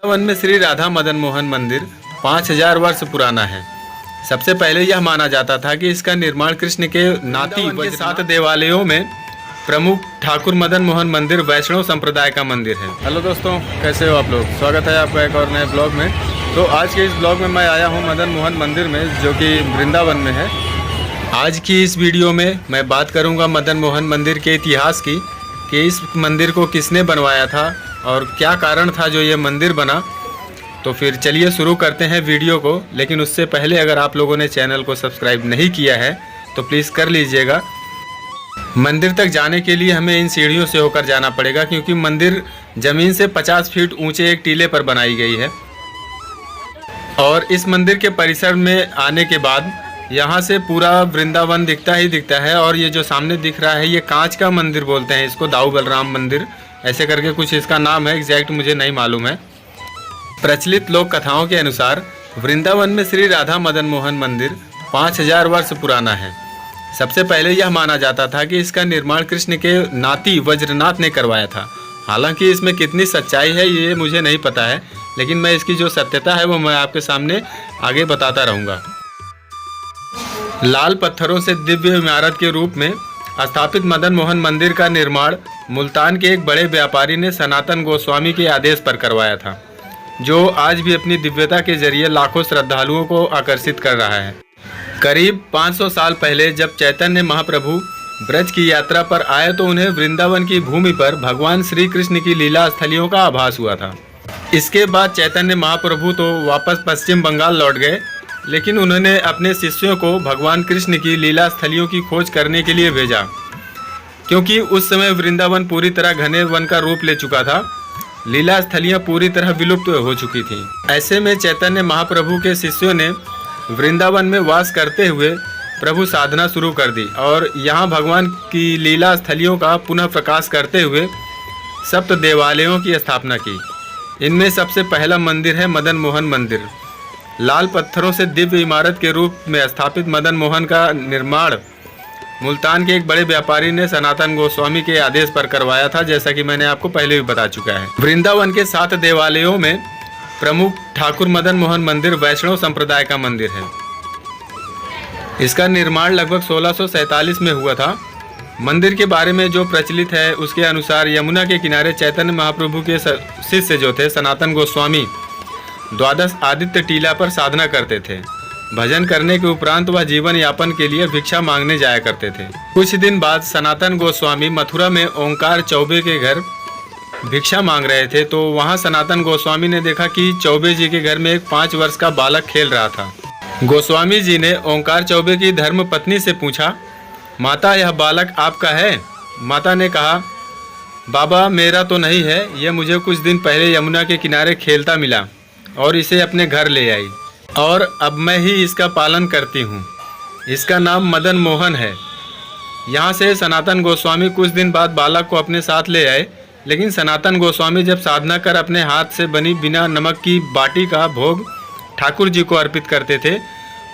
वृंदावन में श्री राधा मदन मोहन मंदिर 5000 वर्ष पुराना है। सबसे पहले यह माना जाता था कि इसका निर्माण कृष्ण के नाती के 7 देवालयों में प्रमुख ठाकुर मदन मोहन मंदिर वैष्णव संप्रदाय का मंदिर है। हेलो दोस्तों, कैसे हो आप लोग? स्वागत है आपका एक और नए ब्लॉग में। तो आज के इस ब्लॉग में मैं आया हूँ मदन मोहन मंदिर में, जो कि वृंदावन में है। आज की इस वीडियो में मैं बात करूँगा मदन मोहन मंदिर के इतिहास की, कि इस मंदिर को किसने बनवाया था और क्या कारण था जो ये मंदिर बना। तो फिर चलिए शुरू करते हैं वीडियो को। लेकिन उससे पहले अगर आप लोगों ने चैनल को सब्सक्राइब नहीं किया है तो प्लीज़ कर लीजिएगा। मंदिर तक जाने के लिए हमें इन सीढ़ियों से होकर जाना पड़ेगा, क्योंकि मंदिर ज़मीन से 50 फीट ऊंचे एक टीले पर बनाई गई है। और इस मंदिर के परिसर में आने के बाद यहाँ से पूरा वृंदावन दिखता ही दिखता है। और ये जो सामने दिख रहा है ये कांच का मंदिर बोलते हैं इसको, दाऊ बलराम मंदिर ऐसे करके कुछ इसका नाम है, एग्जैक्ट मुझे नहीं मालूम है। प्रचलित लोक कथाओं के अनुसार वृंदावन में श्री राधा मदन मोहन मंदिर 5000 वर्ष पुराना है। सबसे पहले यह माना जाता था कि इसका निर्माण कृष्ण के नाती वज्रनाथ ने करवाया था। हालांकि इसमें कितनी सच्चाई है ये मुझे नहीं पता है, लेकिन मैं इसकी जो सत्यता है वो मैं आपके सामने आगे बताता रहूँगा। लाल पत्थरों से दिव्य इमारत के रूप में स्थापित मदन मोहन मंदिर का निर्माण मुल्तान के एक बड़े व्यापारी ने सनातन गोस्वामी के आदेश पर करवाया था, जो आज भी अपनी दिव्यता के जरिए लाखों श्रद्धालुओं को आकर्षित कर रहा है। करीब 500 साल पहले जब चैतन्य महाप्रभु ब्रज की यात्रा पर आए तो उन्हें वृंदावन की भूमि पर भगवान श्री कृष्ण की लीला स्थलियों का आभास हुआ था। इसके बाद चैतन्य महाप्रभु तो वापस पश्चिम बंगाल लौट गए, लेकिन उन्होंने अपने शिष्यों को भगवान कृष्ण की लीला स्थलियों की खोज करने के लिए भेजा, क्योंकि उस समय वृंदावन पूरी तरह घने वन का रूप ले चुका था। लीला स्थलियाँ पूरी तरह विलुप्त हो चुकी थीं। ऐसे में चैतन्य महाप्रभु के शिष्यों ने वृंदावन में वास करते हुए प्रभु साधना शुरू कर दी और यहाँ भगवान की लीला स्थलियों का पुनः प्रकाश करते हुए 7 देवालयों की स्थापना की। इनमें सबसे पहला मंदिर है मदन मोहन मंदिर। लाल पत्थरों से दिव्य इमारत के रूप में स्थापित मदन मोहन का निर्माण मुल्तान के एक बड़े व्यापारी ने सनातन गोस्वामी के आदेश पर करवाया था, जैसा कि मैंने आपको पहले भी बता चुका है। वृंदावन के 7 देवालयों में प्रमुख ठाकुर मदन मोहन मंदिर वैष्णव संप्रदाय का मंदिर है। इसका निर्माण लगभग 1647 में हुआ था। मंदिर के बारे में जो प्रचलित है उसके अनुसार यमुना के किनारे चैतन्य महाप्रभु के शिष्य जो थे सनातन गोस्वामी 12 आदित्य टीला पर साधना करते थे। भजन करने के उपरांत वह जीवन यापन के लिए भिक्षा मांगने जाया करते थे। कुछ दिन बाद सनातन गोस्वामी मथुरा में ओंकार चौबे के घर भिक्षा मांग रहे थे, तो वहां सनातन गोस्वामी ने देखा कि चौबे जी के घर में एक 5 वर्ष का बालक खेल रहा था। गोस्वामी जी ने ओंकार चौबे की धर्म पत्नी से पूछा, माता यह बालक आपका है? माता ने कहा, बाबा मेरा तो नहीं है, यह मुझे कुछ दिन पहले यमुना के किनारे खेलता मिला और इसे अपने घर ले आई और अब मैं ही इसका पालन करती हूँ। इसका नाम मदन मोहन है। यहाँ से सनातन गोस्वामी कुछ दिन बाद बालक को अपने साथ ले आए, लेकिन सनातन गोस्वामी जब साधना कर अपने हाथ से बनी बिना नमक की बाटी का भोग ठाकुर जी को अर्पित करते थे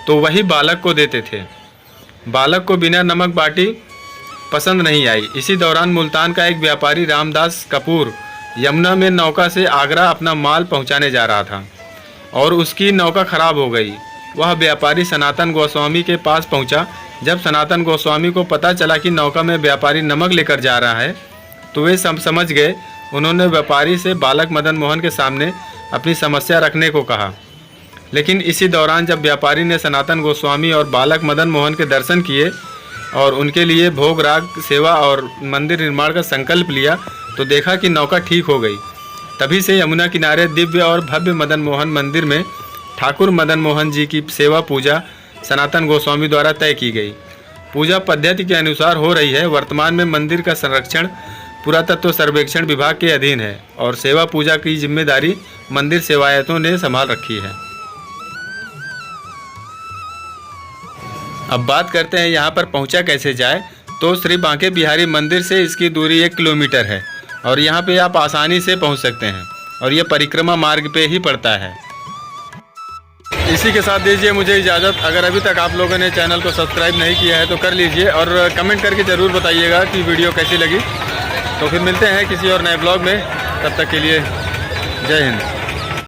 तो वही बालक को देते थे। बालक को बिना नमक बाटी पसंद नहीं आई। इसी दौरान मुल्तान का एक व्यापारी रामदास कपूर यमुना में नौका से आगरा अपना माल पहुंचाने जा रहा था और उसकी नौका खराब हो गई। वह व्यापारी सनातन गोस्वामी के पास पहुंचा। जब सनातन गोस्वामी को पता चला कि नौका में व्यापारी नमक लेकर जा रहा है तो वे समझ गए। उन्होंने व्यापारी से बालक मदन मोहन के सामने अपनी समस्या रखने को कहा, लेकिन इसी दौरान जब व्यापारी ने सनातन गोस्वामी और बालक मदन मोहन के दर्शन किए और उनके लिए भोग राग सेवा और मंदिर निर्माण का संकल्प लिया तो देखा कि नौका ठीक हो गई। तभी से यमुना किनारे दिव्य और भव्य मदन मोहन मंदिर में ठाकुर मदन मोहन जी की सेवा पूजा सनातन गोस्वामी द्वारा तय की गई। पूजा पद्धति के अनुसार हो रही है। वर्तमान में मंदिर का संरक्षण पुरातत्व सर्वेक्षण विभाग के अधीन है और सेवा पूजा की जिम्मेदारी मंदिर सेवायतों ने संभाल रखी है। अब बात करते हैं यहाँ पर पहुँचा कैसे जाए। तो श्री बांके बिहारी मंदिर से इसकी दूरी 1 किलोमीटर है और यहाँ पे आप आसानी से पहुँच सकते हैं और ये परिक्रमा मार्ग पे ही पड़ता है। इसी के साथ दीजिए मुझे इजाज़त। अगर अभी तक आप लोगों ने चैनल को सब्सक्राइब नहीं किया है तो कर लीजिए और कमेंट करके ज़रूर बताइएगा कि वीडियो कैसी लगी। तो फिर मिलते हैं किसी और नए ब्लॉग में, तब तक के लिए जय हिंद।